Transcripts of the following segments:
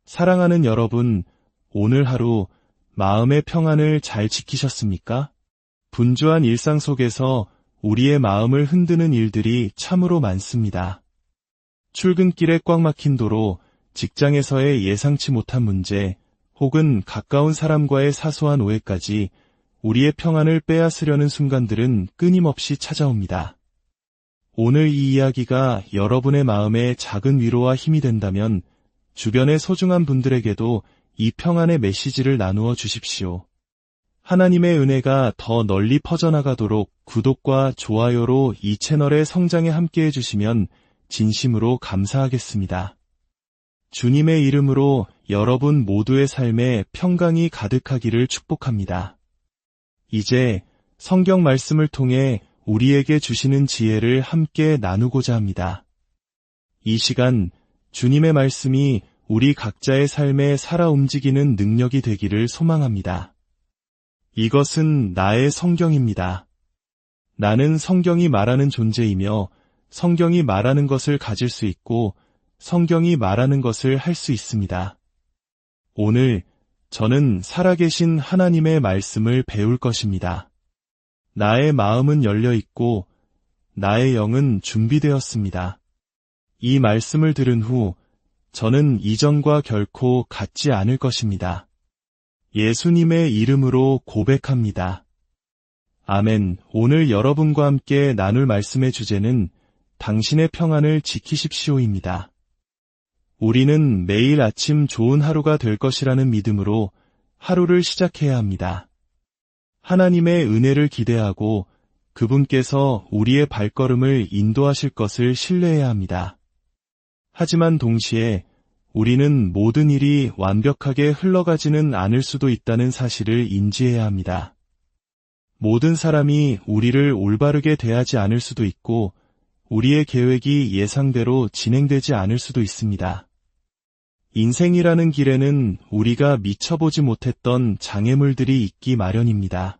사랑하는 여러분, 오늘 하루 마음의 평안을 잘 지키셨습니까? 분주한 일상 속에서 우리의 마음을 흔드는 일들이 참으로 많습니다. 출근길에 꽉 막힌 도로, 직장에서의 예상치 못한 문제, 혹은 가까운 사람과의 사소한 오해까지 우리의 평안을 빼앗으려는 순간들은 끊임없이 찾아옵니다. 오늘 이 이야기가 여러분의 마음에 작은 위로와 힘이 된다면 주변의 소중한 분들에게도 이 평안의 메시지를 나누어 주십시오. 하나님의 은혜가 더 널리 퍼져나가도록 구독과 좋아요로 이 채널의 성장에 함께해 주시면 진심으로 감사하겠습니다. 주님의 이름으로 여러분 모두의 삶에 평강이 가득하기를 축복합니다. 이제 성경 말씀을 통해 우리에게 주시는 지혜를 함께 나누고자 합니다. 이 시간 주님의 말씀이 우리 각자의 삶에 살아 움직이는 능력이 되기를 소망합니다. 이것은 나의 성경입니다. 나는 성경이 말하는 존재이며 성경이 말하는 것을 가질 수 있고 성경이 말하는 것을 할 수 있습니다. 오늘 저는 살아계신 하나님의 말씀을 배울 것입니다. 나의 마음은 열려 있고 나의 영은 준비되었습니다. 이 말씀을 들은 후 저는 이전과 결코 같지 않을 것입니다. 예수님의 이름으로 고백합니다. 아멘. 오늘 여러분과 함께 나눌 말씀의 주제는 당신의 평안을 지키십시오입니다. 우리는 매일 아침 좋은 하루가 될 것이라는 믿음으로 하루를 시작해야 합니다. 하나님의 은혜를 기대하고 그분께서 우리의 발걸음을 인도하실 것을 신뢰해야 합니다. 하지만 동시에 우리는 모든 일이 완벽하게 흘러가지는 않을 수도 있다는 사실을 인지해야 합니다. 모든 사람이 우리를 올바르게 대하지 않을 수도 있고 우리의 계획이 예상대로 진행되지 않을 수도 있습니다. 인생이라는 길에는 우리가 미쳐보지 못했던 장애물들이 있기 마련입니다.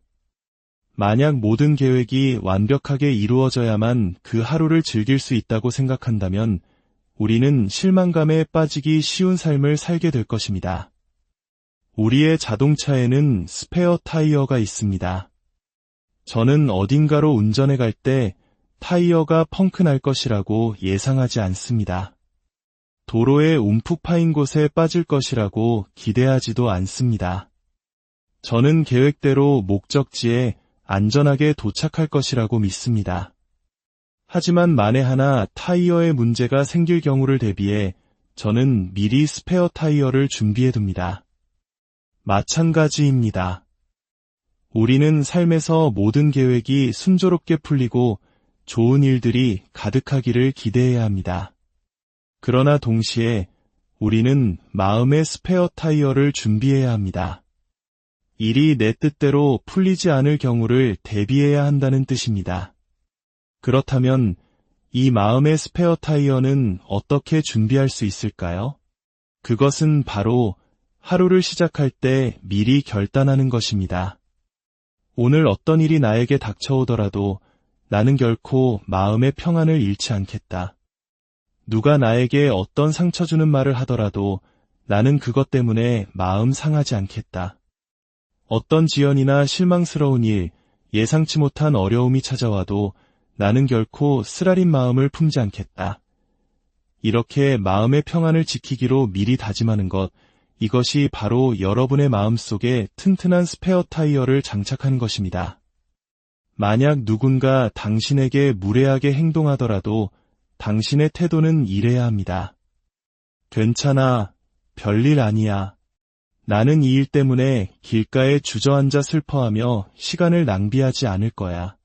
만약 모든 계획이 완벽하게 이루어져야만 그 하루를 즐길 수 있다고 생각한다면 우리는 실망감에 빠지기 쉬운 삶을 살게 될 것입니다. 우리의 자동차에는 스페어 타이어가 있습니다. 저는 어딘가로 운전해 갈 때 타이어가 펑크 날 것이라고 예상하지 않습니다. 도로에 움푹 파인 곳에 빠질 것이라고 기대하지도 않습니다. 저는 계획대로 목적지에 안전하게 도착할 것이라고 믿습니다. 하지만 만에 하나 타이어에 문제가 생길 경우를 대비해 저는 미리 스페어 타이어를 준비해둡니다. 마찬가지입니다. 우리는 삶에서 모든 계획이 순조롭게 풀리고 좋은 일들이 가득하기를 기대해야 합니다. 그러나 동시에 우리는 마음의 스페어 타이어를 준비해야 합니다. 일이 내 뜻대로 풀리지 않을 경우를 대비해야 한다는 뜻입니다. 그렇다면 이 마음의 스페어 타이어는 어떻게 준비할 수 있을까요? 그것은 바로 하루를 시작할 때 미리 결단하는 것입니다. 오늘 어떤 일이 나에게 닥쳐오더라도 나는 결코 마음의 평안을 잃지 않겠다. 누가 나에게 어떤 상처 주는 말을 하더라도 나는 그것 때문에 마음 상하지 않겠다. 어떤 지연이나 실망스러운 일, 예상치 못한 어려움이 찾아와도 나는 결코 쓰라린 마음을 품지 않겠다. 이렇게 마음의 평안을 지키기로 미리 다짐하는 것, 이것이 바로 여러분의 마음속에 튼튼한 스페어 타이어를 장착하는 것입니다. 만약 누군가 당신에게 무례하게 행동하더라도 당신의 태도는 이래야 합니다. 괜찮아, 별일 아니야. 나는 이 일 때문에 길가에 주저앉아 슬퍼하며 시간을 낭비하지 않을 거야.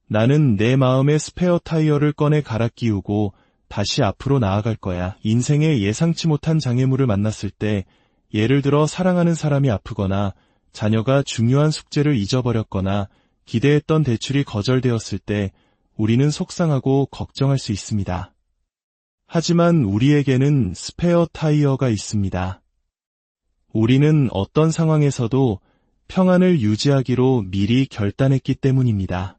나는 내 마음의 스페어 타이어를 꺼내 갈아 끼우고 다시 앞으로 나아갈 거야. 인생의 예상치 못한 장애물을 만났을 때, 예를 들어 사랑하는 사람이 아프거나 자녀가 중요한 숙제를 잊어버렸거나 기대했던 대출이 거절되었을 때 우리는 속상하고 걱정할 수 있습니다. 하지만 우리에게는 스페어 타이어가 있습니다. 우리는 어떤 상황에서도 평안을 유지하기로 미리 결단했기 때문입니다.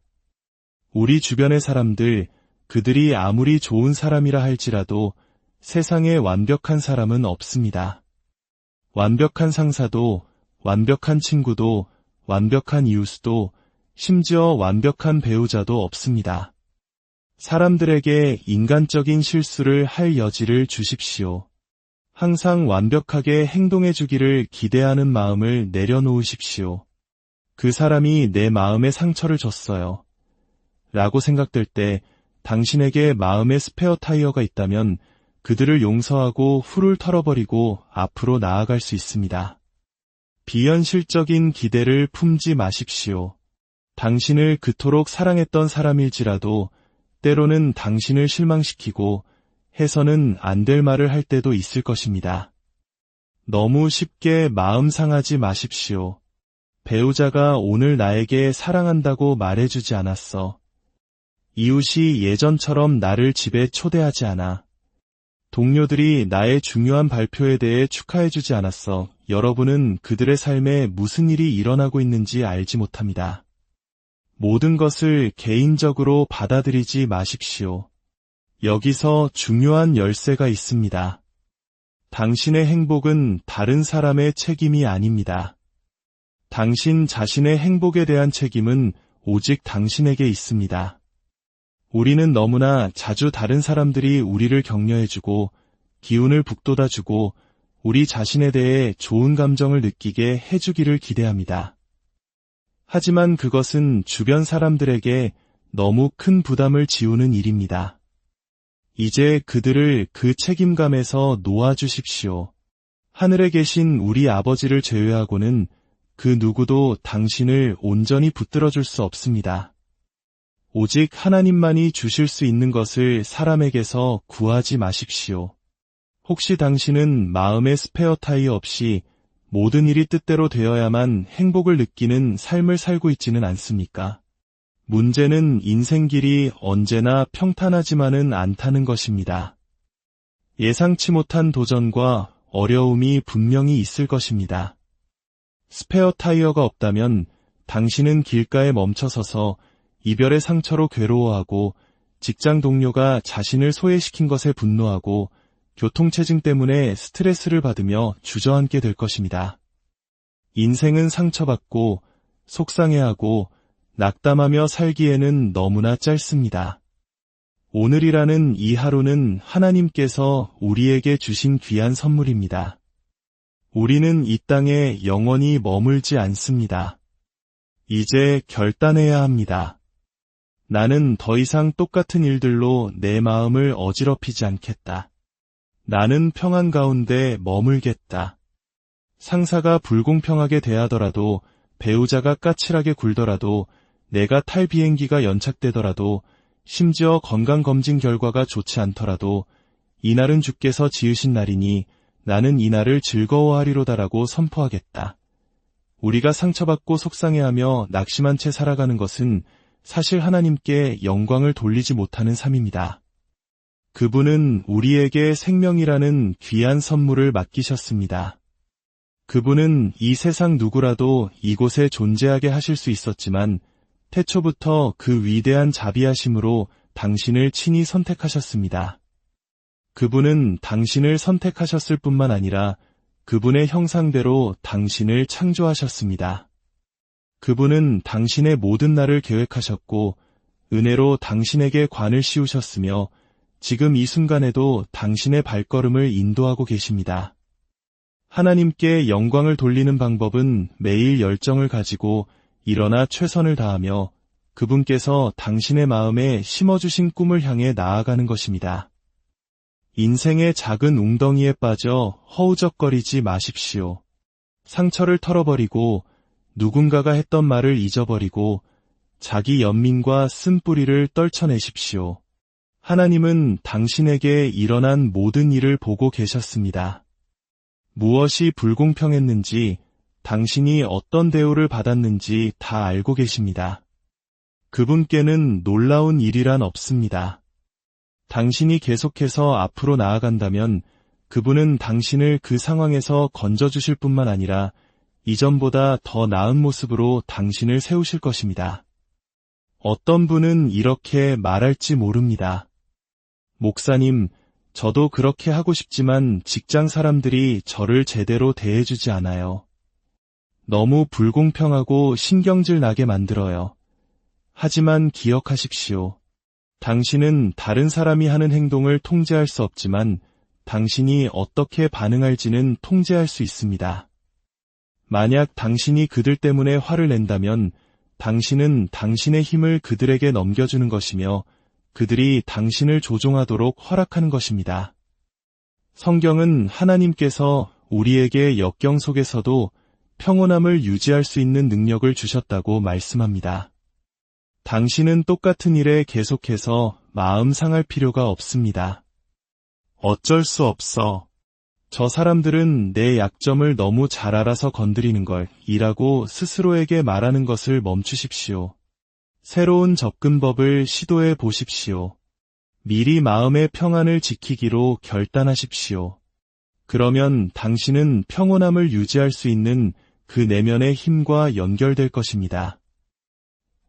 우리 주변의 사람들, 그들이 아무리 좋은 사람이라 할지라도 세상에 완벽한 사람은 없습니다. 완벽한 상사도, 완벽한 친구도, 완벽한 이웃도, 심지어 완벽한 배우자도 없습니다. 사람들에게 인간적인 실수를 할 여지를 주십시오. 항상 완벽하게 행동해 주기를 기대하는 마음을 내려놓으십시오. 그 사람이 내 마음에 상처를 줬어요. 라고 생각될 때 당신에게 마음의 스페어 타이어가 있다면 그들을 용서하고 훌훌 털어버리고 앞으로 나아갈 수 있습니다. 비현실적인 기대를 품지 마십시오. 당신을 그토록 사랑했던 사람일지라도 때로는 당신을 실망시키고 해서는 안 될 말을 할 때도 있을 것입니다. 너무 쉽게 마음 상하지 마십시오. 배우자가 오늘 나에게 사랑한다고 말해주지 않았어. 이웃이 예전처럼 나를 집에 초대하지 않아. 동료들이 나의 중요한 발표에 대해 축하해주지 않았어. 여러분은 그들의 삶에 무슨 일이 일어나고 있는지 알지 못합니다. 모든 것을 개인적으로 받아들이지 마십시오. 여기서 중요한 열쇠가 있습니다. 당신의 행복은 다른 사람의 책임이 아닙니다. 당신 자신의 행복에 대한 책임은 오직 당신에게 있습니다. 우리는 너무나 자주 다른 사람들이 우리를 격려해주고 기운을 북돋아주고 우리 자신에 대해 좋은 감정을 느끼게 해주기를 기대합니다. 하지만 그것은 주변 사람들에게 너무 큰 부담을 지우는 일입니다. 이제 그들을 그 책임감에서 놓아주십시오. 하늘에 계신 우리 아버지를 제외하고는 그 누구도 당신을 온전히 붙들어줄 수 없습니다. 오직 하나님만이 주실 수 있는 것을 사람에게서 구하지 마십시오. 혹시 당신은 마음의 스페어 타이어 없이 모든 일이 뜻대로 되어야만 행복을 느끼는 삶을 살고 있지는 않습니까? 문제는 인생길이 언제나 평탄하지만은 않다는 것입니다. 예상치 못한 도전과 어려움이 분명히 있을 것입니다. 스페어 타이어가 없다면 당신은 길가에 멈춰서서 이별의 상처로 괴로워하고 직장 동료가 자신을 소외시킨 것에 분노하고 교통체증 때문에 스트레스를 받으며 주저앉게 될 것입니다. 인생은 상처받고 속상해하고 낙담하며 살기에는 너무나 짧습니다. 오늘이라는 이 하루는 하나님께서 우리에게 주신 귀한 선물입니다. 우리는 이 땅에 영원히 머물지 않습니다. 이제 결단해야 합니다. 나는 더 이상 똑같은 일들로 내 마음을 어지럽히지 않겠다. 나는 평안 가운데 머물겠다. 상사가 불공평하게 대하더라도, 배우자가 까칠하게 굴더라도, 내가 탈 비행기가 연착되더라도, 심지어 건강검진 결과가 좋지 않더라도 이날은 주께서 지으신 날이니 나는 이 날을 즐거워하리로다라고 선포하겠다. 우리가 상처받고 속상해하며 낙심한 채 살아가는 것은 사실 하나님께 영광을 돌리지 못하는 삶입니다. 그분은 우리에게 생명이라는 귀한 선물을 맡기셨습니다. 그분은 이 세상 누구라도 이곳에 존재하게 하실 수 있었지만 태초부터 그 위대한 자비하심으로 당신을 친히 선택하셨습니다. 그분은 당신을 선택하셨을 뿐만 아니라 그분의 형상대로 당신을 창조하셨습니다. 그분은 당신의 모든 날을 계획하셨고 은혜로 당신에게 관을 씌우셨으며 지금 이 순간에도 당신의 발걸음을 인도하고 계십니다. 하나님께 영광을 돌리는 방법은 매일 열정을 가지고 일어나 최선을 다하며 그분께서 당신의 마음에 심어주신 꿈을 향해 나아가는 것입니다. 인생의 작은 웅덩이에 빠져 허우적거리지 마십시오. 상처를 털어버리고 누군가가 했던 말을 잊어버리고 자기 연민과 쓴뿌리를 떨쳐내십시오. 하나님은 당신에게 일어난 모든 일을 보고 계셨습니다. 무엇이 불공평했는지, 당신이 어떤 대우를 받았는지 다 알고 계십니다. 그분께는 놀라운 일이란 없습니다. 당신이 계속해서 앞으로 나아간다면 그분은 당신을 그 상황에서 건져주실 뿐만 아니라 이전보다 더 나은 모습으로 당신을 세우실 것입니다. 어떤 분은 이렇게 말할지 모릅니다. 목사님, 저도 그렇게 하고 싶지만 직장 사람들이 저를 제대로 대해주지 않아요. 너무 불공평하고 신경질 나게 만들어요. 하지만 기억하십시오. 당신은 다른 사람이 하는 행동을 통제할 수 없지만 당신이 어떻게 반응할지는 통제할 수 있습니다. 만약 당신이 그들 때문에 화를 낸다면 당신은 당신의 힘을 그들에게 넘겨주는 것이며 그들이 당신을 조종하도록 허락하는 것입니다. 성경은 하나님께서 우리에게 역경 속에서도 평온함을 유지할 수 있는 능력을 주셨다고 말씀합니다. 당신은 똑같은 일에 계속해서 마음 상할 필요가 없습니다. 어쩔 수 없어. 저 사람들은 내 약점을 너무 잘 알아서 건드리는 걸 이라고 스스로에게 말하는 것을 멈추십시오. 새로운 접근법을 시도해 보십시오. 미리 마음의 평안을 지키기로 결단하십시오. 그러면 당신은 평온함을 유지할 수 있는 그 내면의 힘과 연결될 것입니다.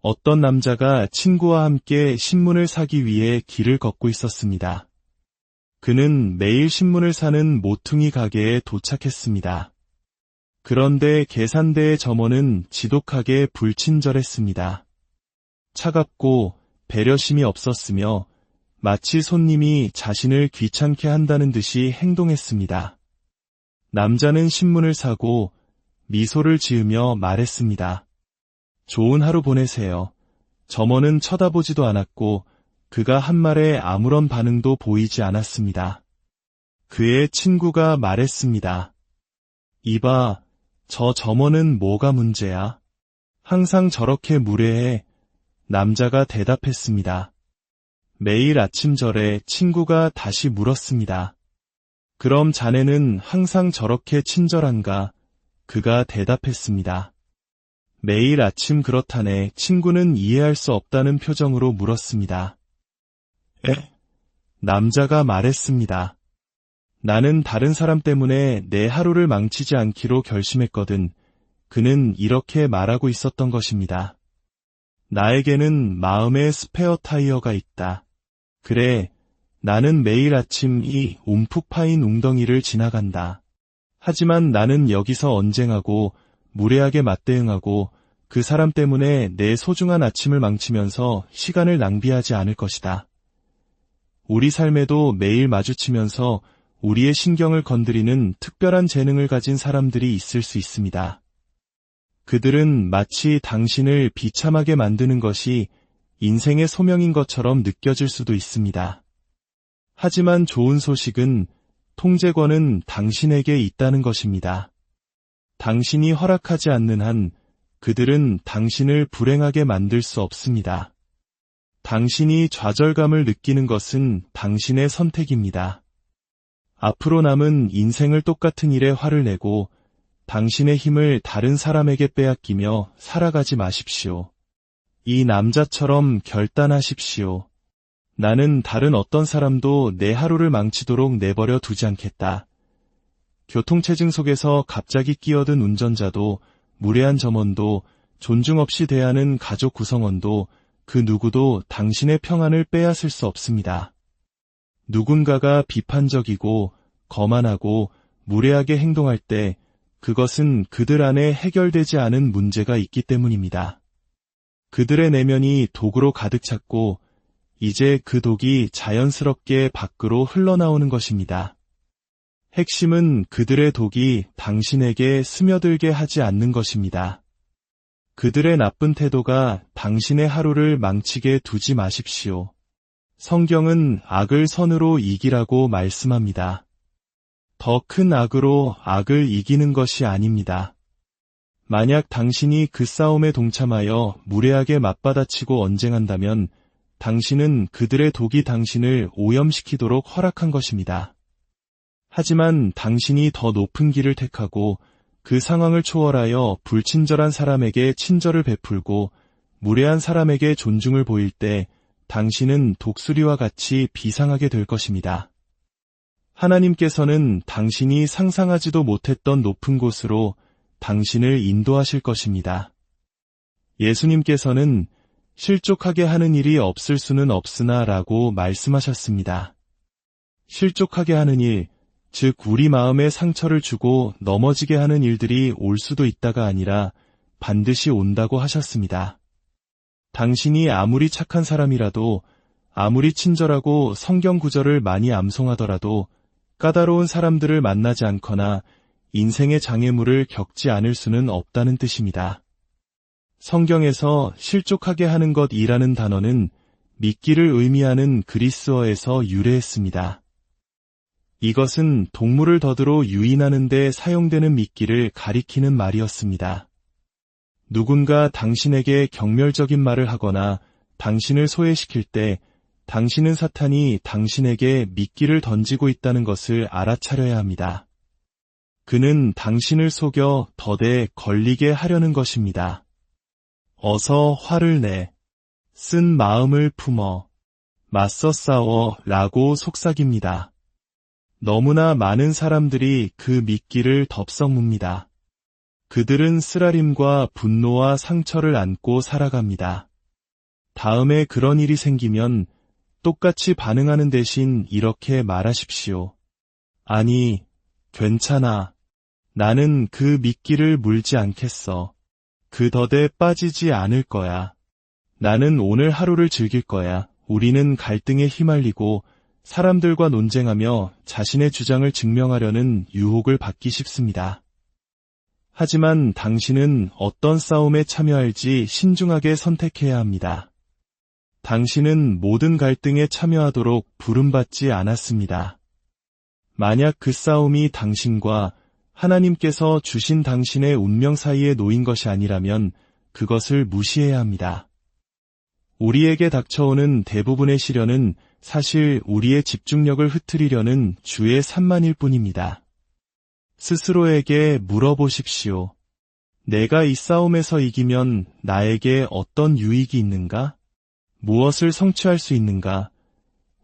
어떤 남자가 친구와 함께 신문을 사기 위해 길을 걷고 있었습니다. 그는 매일 신문을 사는 모퉁이 가게에 도착했습니다. 그런데 계산대의 점원은 지독하게 불친절했습니다. 차갑고 배려심이 없었으며 마치 손님이 자신을 귀찮게 한다는 듯이 행동했습니다. 남자는 신문을 사고 미소를 지으며 말했습니다. 좋은 하루 보내세요. 점원은 쳐다보지도 않았고 그가 한 말에 아무런 반응도 보이지 않았습니다. 그의 친구가 말했습니다. 이봐, 저 점원은 뭐가 문제야? 항상 저렇게 무례해. 남자가 대답했습니다. 매일 아침절에 친구가 다시 물었습니다. 그럼 자네는 항상 저렇게 친절한가? 그가 대답했습니다. 매일 아침 그렇다네. 친구는 이해할 수 없다는 표정으로 물었습니다. 남자가 말했습니다. 나는 다른 사람 때문에 내 하루를 망치지 않기로 결심했거든. 그는 이렇게 말하고 있었던 것입니다. 나에게는 마음의 스페어 타이어가 있다. 그래, 나는 매일 아침 이 움푹 파인 웅덩이를 지나간다. 하지만 나는 여기서 언쟁하고 무례하게 맞대응하고 그 사람 때문에 내 소중한 아침을 망치면서 시간을 낭비하지 않을 것이다. 우리 삶에도 매일 마주치면서 우리의 신경을 건드리는 특별한 재능을 가진 사람들이 있을 수 있습니다. 그들은 마치 당신을 비참하게 만드는 것이 인생의 소명인 것처럼 느껴질 수도 있습니다. 하지만 좋은 소식은 통제권은 당신에게 있다는 것입니다. 당신이 허락하지 않는 한 그들은 당신을 불행하게 만들 수 없습니다. 당신이 좌절감을 느끼는 것은 당신의 선택입니다. 앞으로 남은 인생을 똑같은 일에 화를 내고 당신의 힘을 다른 사람에게 빼앗기며 살아가지 마십시오. 이 남자처럼 결단하십시오. 나는 다른 어떤 사람도 내 하루를 망치도록 내버려 두지 않겠다. 교통체증 속에서 갑자기 끼어든 운전자도, 무례한 점원도, 존중 없이 대하는 가족 구성원도 그 누구도 당신의 평안을 빼앗을 수 없습니다. 누군가가 비판적이고 거만하고 무례하게 행동할 때 그것은 그들 안에 해결되지 않은 문제가 있기 때문입니다. 그들의 내면이 독으로 가득 찼고 이제 그 독이 자연스럽게 밖으로 흘러나오는 것입니다. 핵심은 그들의 독이 당신에게 스며들게 하지 않는 것입니다. 그들의 나쁜 태도가 당신의 하루를 망치게 두지 마십시오. 성경은 악을 선으로 이기라고 말씀합니다. 더 큰 악으로 악을 이기는 것이 아닙니다. 만약 당신이 그 싸움에 동참하여 무례하게 맞받아치고 언쟁한다면 당신은 그들의 독이 당신을 오염시키도록 허락한 것입니다. 하지만 당신이 더 높은 길을 택하고 그 상황을 초월하여 불친절한 사람에게 친절을 베풀고 무례한 사람에게 존중을 보일 때 당신은 독수리와 같이 비상하게 될 것입니다. 하나님께서는 당신이 상상하지도 못했던 높은 곳으로 당신을 인도하실 것입니다. 예수님께서는 실족하게 하는 일이 없을 수는 없으나 라고 말씀하셨습니다. 실족하게 하는 일, 즉 우리 마음에 상처를 주고 넘어지게 하는 일들이 올 수도 있다가 아니라 반드시 온다고 하셨습니다. 당신이 아무리 착한 사람이라도, 아무리 친절하고 성경 구절을 많이 암송하더라도 까다로운 사람들을 만나지 않거나 인생의 장애물을 겪지 않을 수는 없다는 뜻입니다. 성경에서 실족하게 하는 것이라는 단어는 미끼를 의미하는 그리스어에서 유래했습니다. 이것은 동물을 덫으로 유인하는 데 사용되는 미끼를 가리키는 말이었습니다. 누군가 당신에게 경멸적인 말을 하거나 당신을 소외시킬 때 당신은 사탄이 당신에게 미끼를 던지고 있다는 것을 알아차려야 합니다. 그는 당신을 속여 덫에 걸리게 하려는 것입니다. 어서 화를 내. 쓴 마음을 품어. 맞서 싸워 라고 속삭입니다. 너무나 많은 사람들이 그 미끼를 덥석 뭅니다. 그들은 쓰라림과 분노와 상처를 안고 살아갑니다. 다음에 그런 일이 생기면 똑같이 반응하는 대신 이렇게 말하십시오. 아니, 괜찮아. 나는 그 미끼를 물지 않겠어. 그 덫에 빠지지 않을 거야. 나는 오늘 하루를 즐길 거야. 우리는 갈등에 휘말리고 사람들과 논쟁하며 자신의 주장을 증명하려는 유혹을 받기 쉽습니다. 하지만 당신은 어떤 싸움에 참여할지 신중하게 선택해야 합니다. 당신은 모든 갈등에 참여하도록 부름받지 않았습니다. 만약 그 싸움이 당신과 하나님께서 주신 당신의 운명 사이에 놓인 것이 아니라면 그것을 무시해야 합니다. 우리에게 닥쳐오는 대부분의 시련은 사실 우리의 집중력을 흐트리려는 주의 산만일 뿐입니다. 스스로에게 물어보십시오. 내가 이 싸움에서 이기면 나에게 어떤 유익이 있는가? 무엇을 성취할 수 있는가?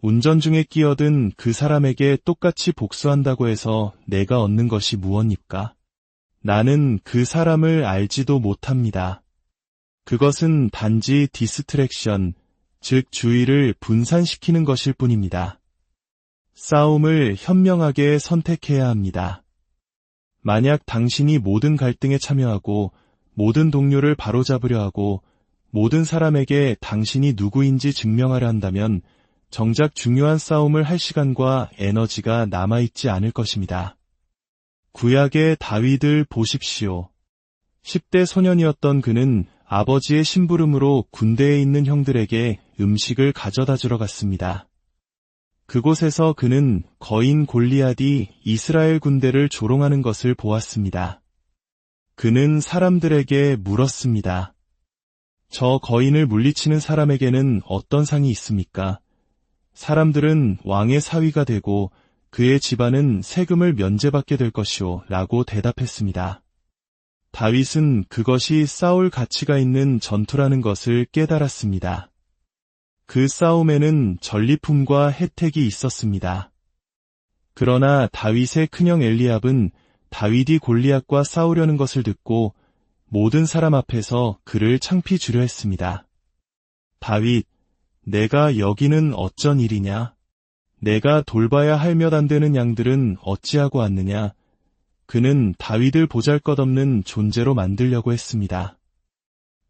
운전 중에 끼어든 그 사람에게 똑같이 복수한다고 해서 내가 얻는 것이 무엇입니까? 나는 그 사람을 알지도 못합니다. 그것은 단지 디스트랙션, 즉 주의를 분산시키는 것일 뿐입니다. 싸움을 현명하게 선택해야 합니다. 만약 당신이 모든 갈등에 참여하고 모든 동료를 바로잡으려 하고 모든 사람에게 당신이 누구인지 증명하려 한다면 정작 중요한 싸움을 할 시간과 에너지가 남아있지 않을 것입니다. 구약의 다윗을 보십시오. 10대 소년이었던 그는 아버지의 심부름으로 군대에 있는 형들에게 음식을 가져다 주러 갔습니다. 그곳에서 그는 거인 골리앗이 이스라엘 군대를 조롱하는 것을 보았습니다. 그는 사람들에게 물었습니다. 저 거인을 물리치는 사람에게는 어떤 상이 있습니까? 사람들은 왕의 사위가 되고 그의 집안은 세금을 면제받게 될 것이오 라고 대답했습니다. 다윗은 그것이 싸울 가치가 있는 전투라는 것을 깨달았습니다. 그 싸움에는 전리품과 혜택이 있었습니다. 그러나 다윗의 큰형 엘리압은 다윗이 골리앗과 싸우려는 것을 듣고 모든 사람 앞에서 그를 창피 주려 했습니다. 다윗, 내가 여기는 어쩐 일이냐? 내가 돌봐야 할 몇 안 되는 양들은 어찌하고 왔느냐? 그는 다윗을 보잘것없는 존재로 만들려고 했습니다.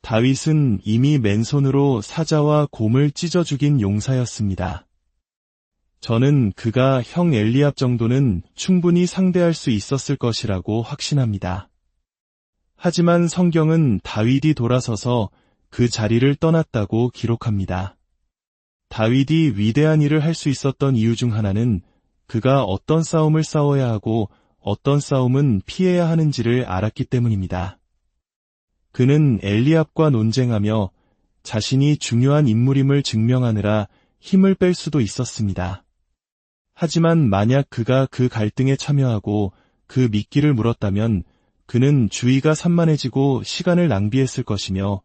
다윗은 이미 맨손으로 사자와 곰을 찢어 죽인 용사였습니다. 저는 그가 형 엘리압 정도는 충분히 상대할 수 있었을 것이라고 확신합니다. 하지만 성경은 다윗이 돌아서서 그 자리를 떠났다고 기록합니다. 다윗이 위대한 일을 할 수 있었던 이유 중 하나는 그가 어떤 싸움을 싸워야 하고 어떤 싸움은 피해야 하는지를 알았기 때문입니다. 그는 엘리압과 논쟁하며 자신이 중요한 인물임을 증명하느라 힘을 뺄 수도 있었습니다. 하지만 만약 그가 그 갈등에 참여하고 그 미끼를 물었다면 그는 주의가 산만해지고 시간을 낭비했을 것이며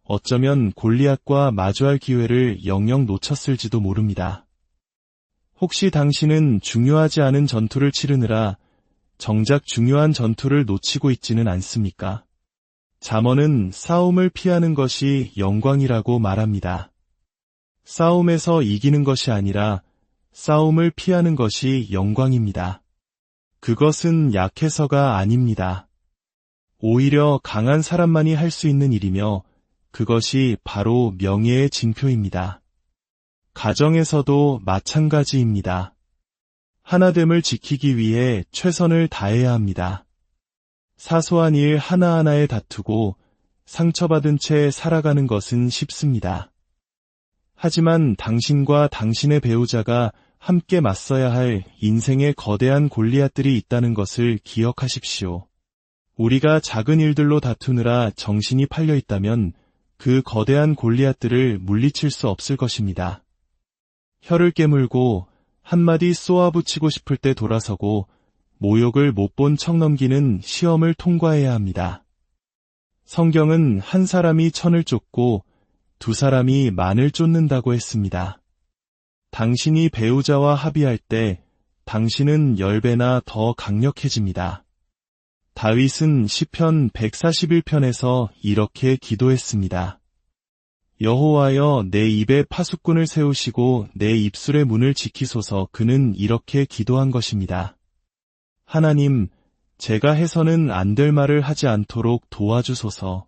어쩌면 골리앗과 마주할 기회를 영영 놓쳤을지도 모릅니다. 혹시 당신은 중요하지 않은 전투를 치르느라 정작 중요한 전투를 놓치고 있지는 않습니까? 잠언은 싸움을 피하는 것이 영광이라고 말합니다. 싸움에서 이기는 것이 아니라 싸움을 피하는 것이 영광입니다. 그것은 약해서가 아닙니다. 오히려 강한 사람만이 할 수 있는 일이며 그것이 바로 명예의 징표입니다. 가정에서도 마찬가지입니다. 하나됨을 지키기 위해 최선을 다해야 합니다. 사소한 일 하나하나에 다투고 상처받은 채 살아가는 것은 쉽습니다. 하지만 당신과 당신의 배우자가 함께 맞서야 할 인생의 거대한 골리앗들이 있다는 것을 기억하십시오. 우리가 작은 일들로 다투느라 정신이 팔려 있다면 그 거대한 골리앗들을 물리칠 수 없을 것입니다. 혀를 깨물고 한마디 쏘아붙이고 싶을 때 돌아서고 모욕을 못 본 척 넘기는 시험을 통과해야 합니다. 성경은 한 사람이 천을 쫓고 두 사람이 만을 쫓는다고 했습니다. 당신이 배우자와 합의할 때 당신은 10배나 더 강력해집니다. 다윗은 시편 141편에서 이렇게 기도했습니다. 여호와여, 내 입에 파수꾼을 세우시고 내 입술의 문을 지키소서. 그는 이렇게 기도한 것입니다. 하나님, 제가 해서는 안 될 말을 하지 않도록 도와주소서.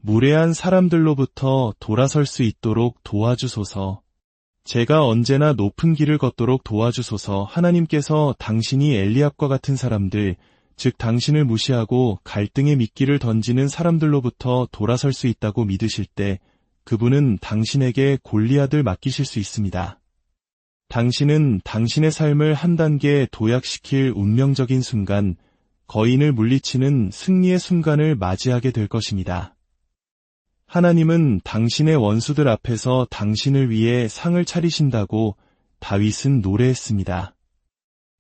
무례한 사람들로부터 돌아설 수 있도록 도와주소서. 제가 언제나 높은 길을 걷도록 도와주소서. 하나님께서 당신이 엘리압과 같은 사람들, 즉 당신을 무시하고 갈등의 미끼를 던지는 사람들로부터 돌아설 수 있다고 믿으실 때 그분은 당신에게 골리앗을 맡기실 수 있습니다. 당신은 당신의 삶을 한 단계 도약시킬 운명적인 순간, 거인을 물리치는 승리의 순간을 맞이하게 될 것입니다. 하나님은 당신의 원수들 앞에서 당신을 위해 상을 차리신다고 다윗은 노래했습니다.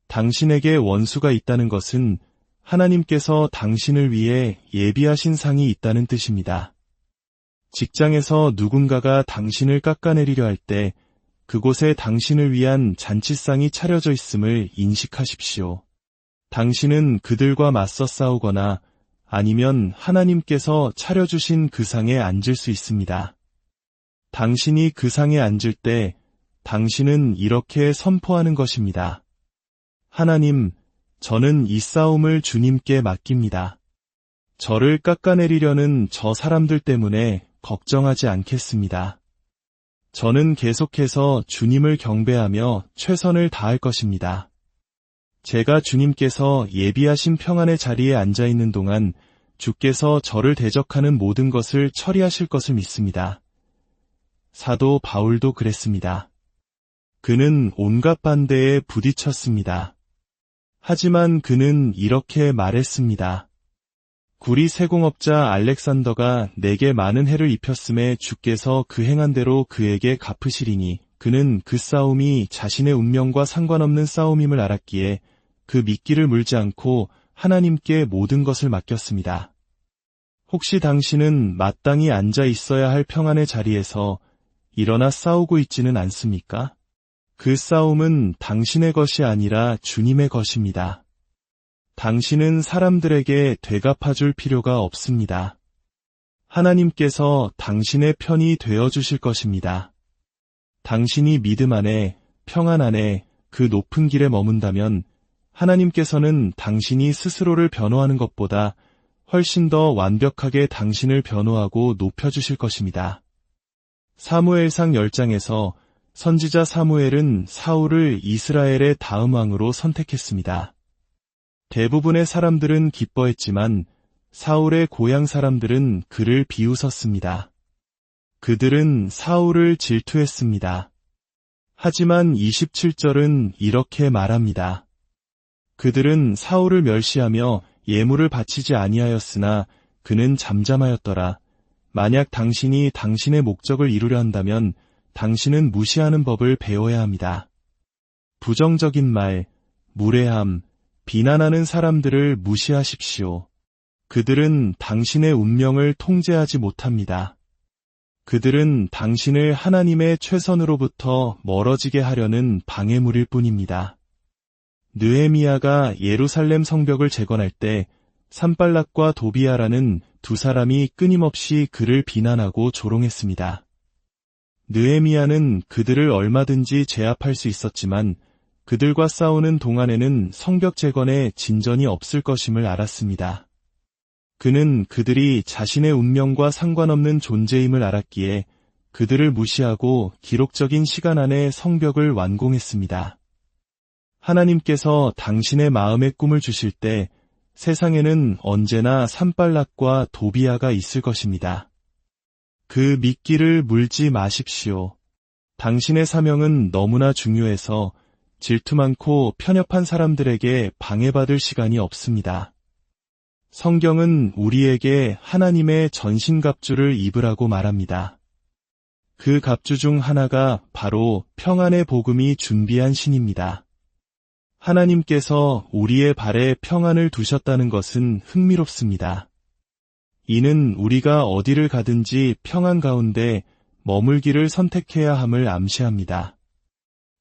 당신에게 원수가 있다는 것은 하나님께서 당신을 위해 예비하신 상이 있다는 뜻입니다. 직장에서 누군가가 당신을 깎아내리려 할 때 그곳에 당신을 위한 잔치상이 차려져 있음을 인식하십시오. 당신은 그들과 맞서 싸우거나 아니면 하나님께서 차려주신 그 상에 앉을 수 있습니다. 당신이 그 상에 앉을 때 당신은 이렇게 선포하는 것입니다. 하나님, 저는 이 싸움을 주님께 맡깁니다. 저를 깎아내리려는 저 사람들 때문에 걱정하지 않겠습니다. 저는 계속해서 주님을 경배하며 최선을 다할 것입니다. 제가 주님께서 예비하신 평안의 자리에 앉아 있는 동안 주께서 저를 대적하는 모든 것을 처리하실 것을 믿습니다. 사도 바울도 그랬습니다. 그는 온갖 반대에 부딪혔습니다. 하지만 그는 이렇게 말했습니다. 구리 세공업자 알렉산더가 내게 많은 해를 입혔음에 주께서 그 행한 대로 그에게 갚으시리니 그는 그 싸움이 자신의 운명과 상관없는 싸움임을 알았기에 그 미끼를 물지 않고 하나님께 모든 것을 맡겼습니다. 혹시 당신은 마땅히 앉아 있어야 할 평안의 자리에서 일어나 싸우고 있지는 않습니까? 그 싸움은 당신의 것이 아니라 주님의 것입니다. 당신은 사람들에게 되갚아줄 필요가 없습니다. 하나님께서 당신의 편이 되어주실 것입니다. 당신이 믿음 안에, 평안 안에 그 높은 길에 머문다면 하나님께서는 당신이 스스로를 변호하는 것보다 훨씬 더 완벽하게 당신을 변호하고 높여주실 것입니다. 사무엘상 10장에서 선지자 사무엘은 사울을 이스라엘의 다음 왕으로 선택했습니다. 대부분의 사람들은 기뻐했지만 사울의 고향 사람들은 그를 비웃었습니다. 그들은 사울을 질투했습니다. 하지만 27절은 이렇게 말합니다. 그들은 사울을 멸시하며 예물을 바치지 아니하였으나 그는 잠잠하였더라. 만약 당신이 당신의 목적을 이루려 한다면 당신은 무시하는 법을 배워야 합니다. 부정적인 말, 무례함, 비난하는 사람들을 무시하십시오. 그들은 당신의 운명을 통제하지 못합니다. 그들은 당신을 하나님의 최선으로부터 멀어지게 하려는 방해물일 뿐입니다. 느헤미야가 예루살렘 성벽을 재건할 때 산발락과 도비아라는 두 사람이 끊임없이 그를 비난하고 조롱했습니다. 느헤미야는 그들을 얼마든지 제압할 수 있었지만 그들과 싸우는 동안에는 성벽 재건에 진전이 없을 것임을 알았습니다. 그는 그들이 자신의 운명과 상관없는 존재임을 알았기에 그들을 무시하고 기록적인 시간 안에 성벽을 완공했습니다. 하나님께서 당신의 마음의 꿈을 주실 때 세상에는 언제나 산발락과 도비아가 있을 것입니다. 그 미끼를 물지 마십시오. 당신의 사명은 너무나 중요해서 질투 많고 편협한 사람들에게 방해받을 시간이 없습니다. 성경은 우리에게 하나님의 전신갑주를 입으라고 말합니다. 그 갑주 중 하나가 바로 평안의 복음이 준비한 신입니다. 하나님께서 우리의 발에 평안을 두셨다는 것은 흥미롭습니다. 이는 우리가 어디를 가든지 평안 가운데 머물기를 선택해야 함을 암시합니다.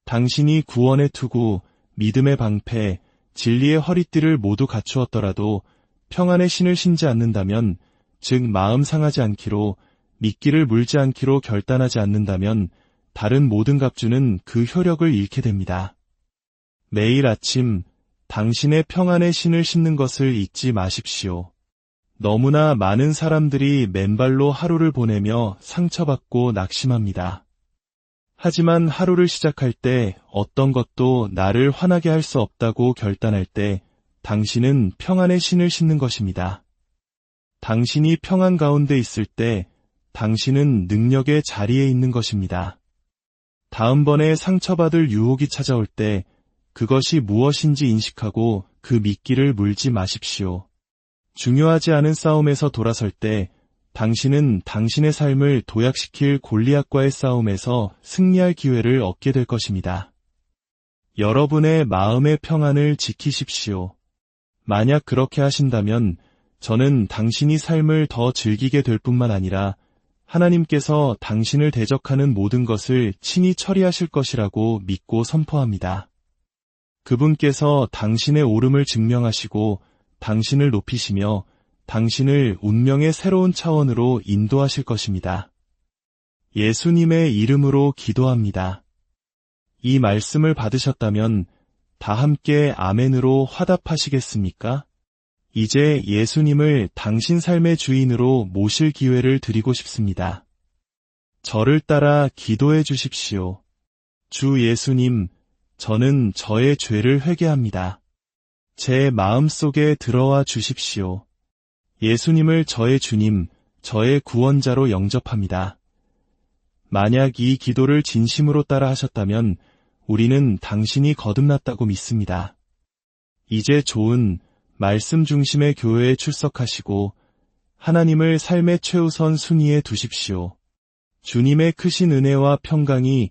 당신이 구원의 투구, 믿음의 방패, 진리의 허리띠를 모두 갖추었더라도 평안의 신을 신지 않는다면, 즉 마음 상하지 않기로, 미끼를 물지 않기로 결단하지 않는다면 다른 모든 갑주는 그 효력을 잃게 됩니다. 매일 아침 당신의 평안의 신을 신는 것을 잊지 마십시오. 너무나 많은 사람들이 맨발로 하루를 보내며 상처받고 낙심합니다. 하지만 하루를 시작할 때 어떤 것도 나를 화나게 할 수 없다고 결단할 때 당신은 평안의 신을 신는 것입니다. 당신이 평안 가운데 있을 때 당신은 능력의 자리에 있는 것입니다. 다음번에 상처받을 유혹이 찾아올 때 그것이 무엇인지 인식하고 그 미끼를 물지 마십시오. 중요하지 않은 싸움에서 돌아설 때 당신은 당신의 삶을 도약시킬 골리앗과의 싸움에서 승리할 기회를 얻게 될 것입니다. 여러분의 마음의 평안을 지키십시오. 만약 그렇게 하신다면 저는 당신이 삶을 더 즐기게 될 뿐만 아니라 하나님께서 당신을 대적하는 모든 것을 친히 처리하실 것이라고 믿고 선포합니다. 그분께서 당신의 옳음을 증명하시고 당신을 높이시며 당신을 운명의 새로운 차원으로 인도하실 것입니다. 예수님의 이름으로 기도합니다. 이 말씀을 받으셨다면 다 함께 아멘으로 화답하시겠습니까? 이제 예수님을 당신 삶의 주인으로 모실 기회를 드리고 싶습니다. 저를 따라 기도해 주십시오. 주 예수님, 저는 저의 죄를 회개합니다. 제 마음속에 들어와 주십시오. 예수님을 저의 주님, 저의 구원자로 영접합니다. 만약 이 기도를 진심으로 따라 하셨다면 우리는 당신이 거듭났다고 믿습니다. 이제 좋은 말씀 중심의 교회에 출석하시고 하나님을 삶의 최우선 순위에 두십시오. 주님의 크신 은혜와 평강이